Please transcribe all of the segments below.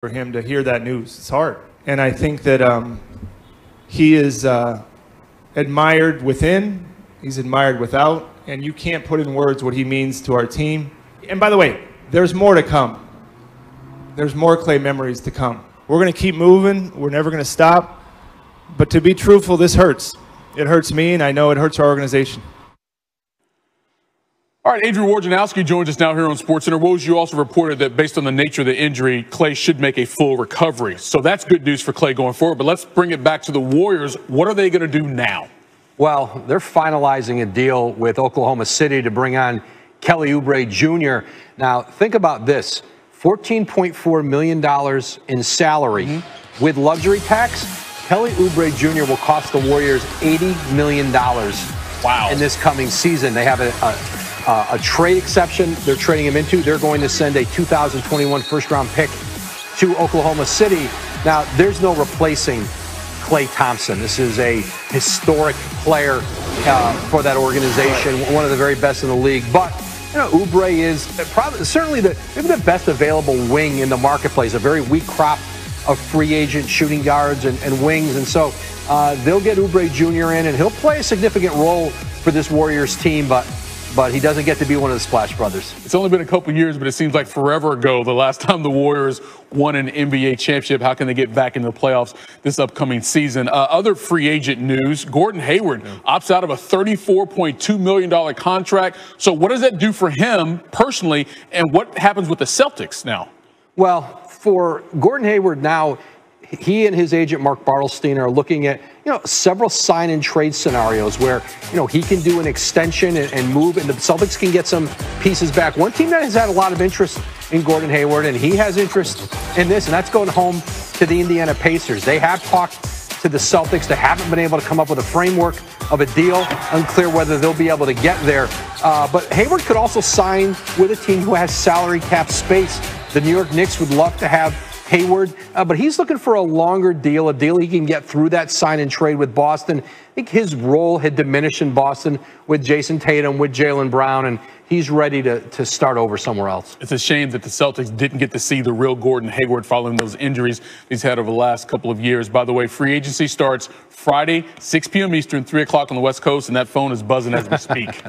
for him to hear that news. It's hard. And I think that he is admired within, he's admired without, and you can't put in words what he means to our team. And by the way, there's more to come. There's more Clay memories to come. We're going to keep moving. We're never going to stop. But to be truthful, this hurts. It hurts me, and I know it hurts our organization. All right, Adrian Wojnarowski joins us now here on SportsCenter. Woj, you also reported that based on the nature of the injury, Clay should make a full recovery. So that's good news for Clay going forward. But let's bring it back to the Warriors. What are they going to do now? Well, they're finalizing a deal with Oklahoma City to bring on Kelly Oubre Jr. Now, think about this. $14.4 million in salary with luxury tax. Kelly Oubre Jr. will cost the Warriors $80 million in this coming season. They have a trade exception they're trading him into. They're going to send a 2021 first-round pick to Oklahoma City. Now, there's no replacing Klay Thompson. This is a historic player for that organization, one of the very best in the league. But you know, Oubre is probably certainly maybe the best available wing in the marketplace. A very weak crop of free agent shooting guards and wings, and so they'll get Oubre Jr. in, and he'll play a significant role for this Warriors team. But he doesn't get to be one of the Splash Brothers. It's only been a couple years, but it seems like forever ago, the last time the Warriors won an NBA championship. How can they get back into the playoffs this upcoming season? Other free agent news, Gordon Hayward opts out of a $34.2 million contract. So what does that do for him personally, and what happens with the Celtics now? Well, for Gordon Hayward now, he and his agent Mark Bartelstein are looking at several sign and trade scenarios where he can do an extension and move, and the Celtics can get some pieces back. One team that has had a lot of interest in Gordon Hayward, and he has interest in this, and that's going home to the Indiana Pacers. They have talked to the Celtics. They haven't been able to come up with a framework of a deal. Unclear whether they'll be able to get there. But Hayward could also sign with a team who has salary cap space. The New York Knicks would love to have Hayward, but he's looking for a longer deal, a deal he can get through that sign and trade with Boston. I think his role had diminished in Boston with Jason Tatum, with Jaylen Brown, and he's ready to start over somewhere else. It's a shame that the Celtics didn't get to see the real Gordon Hayward following those injuries he's had over the last couple of years. By the way, free agency starts Friday, 6 p.m. Eastern, 3 o'clock on the West Coast, and that phone is buzzing as we speak.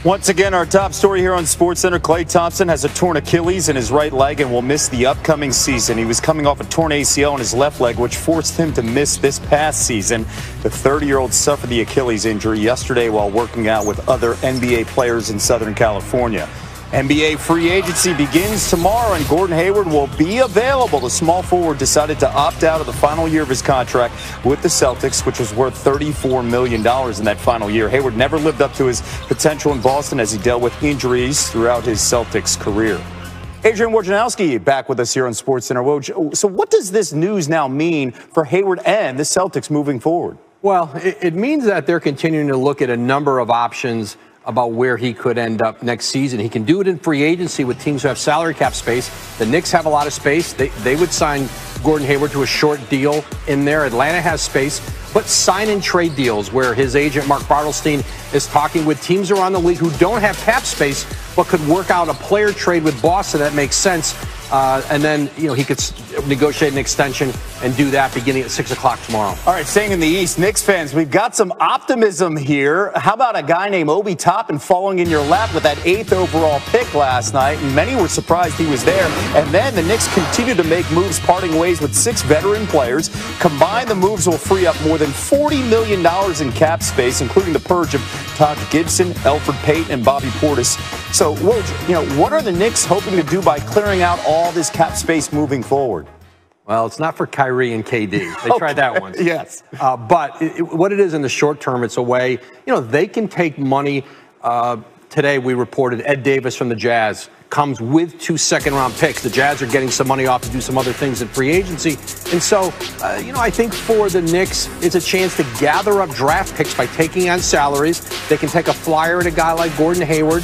Once again, our top story here on SportsCenter, Klay Thompson has a torn Achilles in his right leg and will miss the upcoming season. He was coming off a torn ACL in his left leg, which forced him to miss this past season. The 30-year-old suffered the Achilles injury yesterday while working out with other NBA players in Southern California. NBA free agency begins tomorrow, and Gordon Hayward will be available. The small forward decided to opt out of the final year of his contract with the Celtics, which was worth $34 million in that final year. Hayward never lived up to his potential in Boston as he dealt with injuries throughout his Celtics career. Adrian Wojnarowski back with us here on SportsCenter. Woj, so what does this news now mean for Hayward and the Celtics moving forward? Well, it means that they're continuing to look at a number of options about where he could end up next season. He can do it in free agency with teams who have salary cap space. The Knicks have a lot of space. They would sign Gordon Hayward to a short deal in there. Atlanta has space. But sign and trade deals where his agent, Mark Bartelstein, is talking with teams around the league who don't have cap space but could work out a player trade with Boston that makes sense. And then, he could negotiate an extension and do that beginning at 6 o'clock tomorrow. All right, staying in the East, Knicks fans, we've got some optimism here. How about a guy named Obi Toppin falling in your lap with that 8th overall pick last night? And many were surprised he was there. And then the Knicks continue to make moves, parting ways with 6 veteran players. Combined, the moves will free up more than $40 million in cap space, including the purge of Todd Gibson, Elfrid Payton, and Bobby Portis. So, what are the Knicks hoping to do by clearing out all this cap space moving forward? Well, it's not for Kyrie and KD. They tried that once. Yes. But what it is in the short term, it's a way, they can take money. Today we reported Ed Davis from the Jazz comes with 2 second-round picks. The Jazz are getting some money off to do some other things in free agency. And so, I think for the Knicks, it's a chance to gather up draft picks by taking on salaries. They can take a flyer at a guy like Gordon Hayward.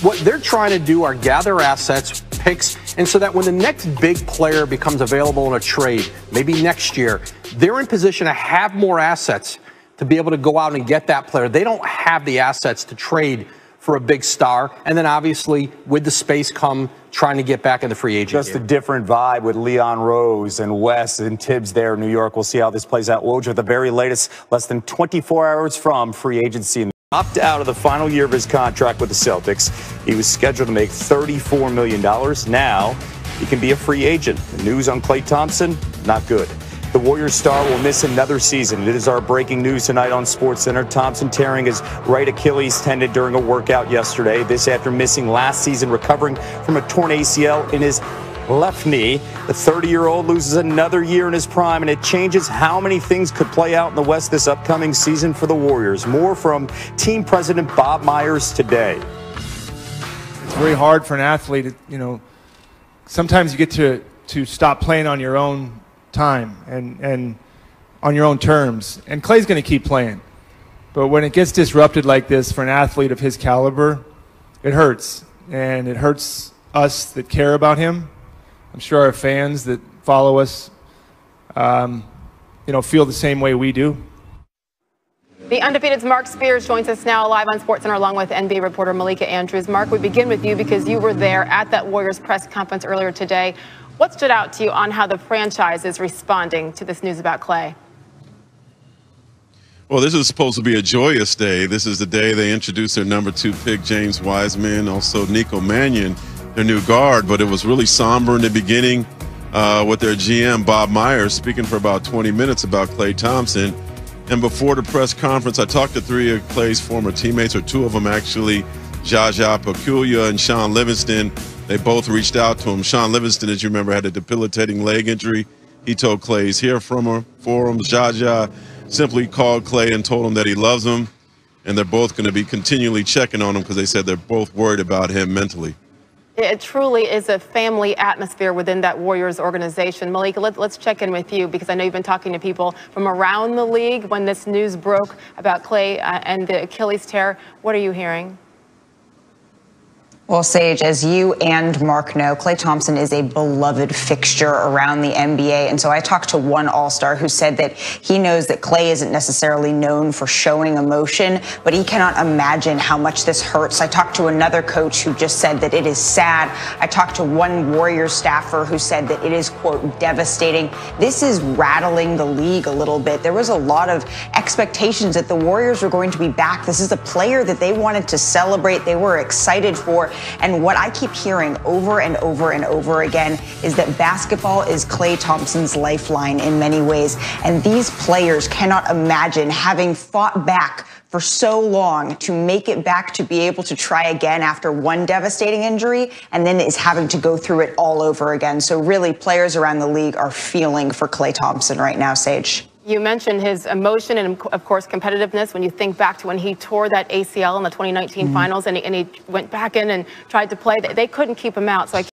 What they're trying to do are gather assets, picks, and so that when the next big player becomes available in a trade, maybe next year, they're in position to have more assets to be able to go out and get that player. They don't have the assets to trade for a big star. And then obviously with the space come trying to get back in the free agent Just a different vibe with Leon Rose and Wes and Tibbs there in New York. We'll see how this plays out. Woj, the very latest, less than 24 hours from free agency. And opted out of the final year of his contract with the Celtics. He was scheduled to make $34 million. Now he can be a free agent. The news on Klay Thompson, not good. The Warriors star will miss another season. It is our breaking news tonight on SportsCenter. Thompson tearing his right Achilles tendon during a workout yesterday. This after missing last season, recovering from a torn ACL in his left knee. The 30-year-old loses another year in his prime, and it changes how many things could play out in the West this upcoming season for the Warriors. More from team president Bob Myers today. It's very hard for an athlete, sometimes you get to stop playing on your own time and on your own terms. And Klay's going to keep playing. But when it gets disrupted like this for an athlete of his caliber, it hurts. And it hurts us that care about him. I'm sure our fans that follow us, feel the same way we do. The undefeated's Mark Spears joins us now live on SportsCenter along with NBA reporter Malika Andrews. Mark, we begin with you because you were there at that Warriors press conference earlier today. What stood out to you on how the franchise is responding to this news about Klay? Well, this is supposed to be a joyous day. This is the day they introduced their number 2 pick, James Wiseman, also Nico Mannion, their new guard. But it was really somber in the beginning with their GM, Bob Myers, speaking for about 20 minutes about Klay Thompson. And before the press conference, I talked to 3 of Klay's former teammates, or 2 of them actually, Jaja Pachulia and Sean Livingston. They both reached out to him. Sean Livingston, as you remember, had a debilitating leg injury. He told Klay he's here for him. Jaja simply called Klay and told him that he loves him, and they're both going to be continually checking on him because they said they're both worried about him mentally. It truly is a family atmosphere within that Warriors organization. Malika, let's check in with you because I know you've been talking to people from around the league when this news broke about Klay and the Achilles tear. What are you hearing? Well, Sage, as you and Mark know, Klay Thompson is a beloved fixture around the NBA. And so I talked to one All-Star who said that he knows that Klay isn't necessarily known for showing emotion, but he cannot imagine how much this hurts. I talked to another coach who just said that it is sad. I talked to one Warriors staffer who said that it is, quote, devastating. This is rattling the league a little bit. There was a lot of expectations that the Warriors were going to be back. This is a player that they wanted to celebrate. They were excited for. And what I keep hearing over and over and over again is that basketball is Klay Thompson's lifeline in many ways. And these players cannot imagine having fought back for so long to make it back to be able to try again after one devastating injury and then is having to go through it all over again. So really, players around the league are feeling for Klay Thompson right now, Sage. You mentioned his emotion and, of course, competitiveness when you think back to when he tore that ACL in the 2019 finals and he went back in and tried to play. They couldn't keep him out. So I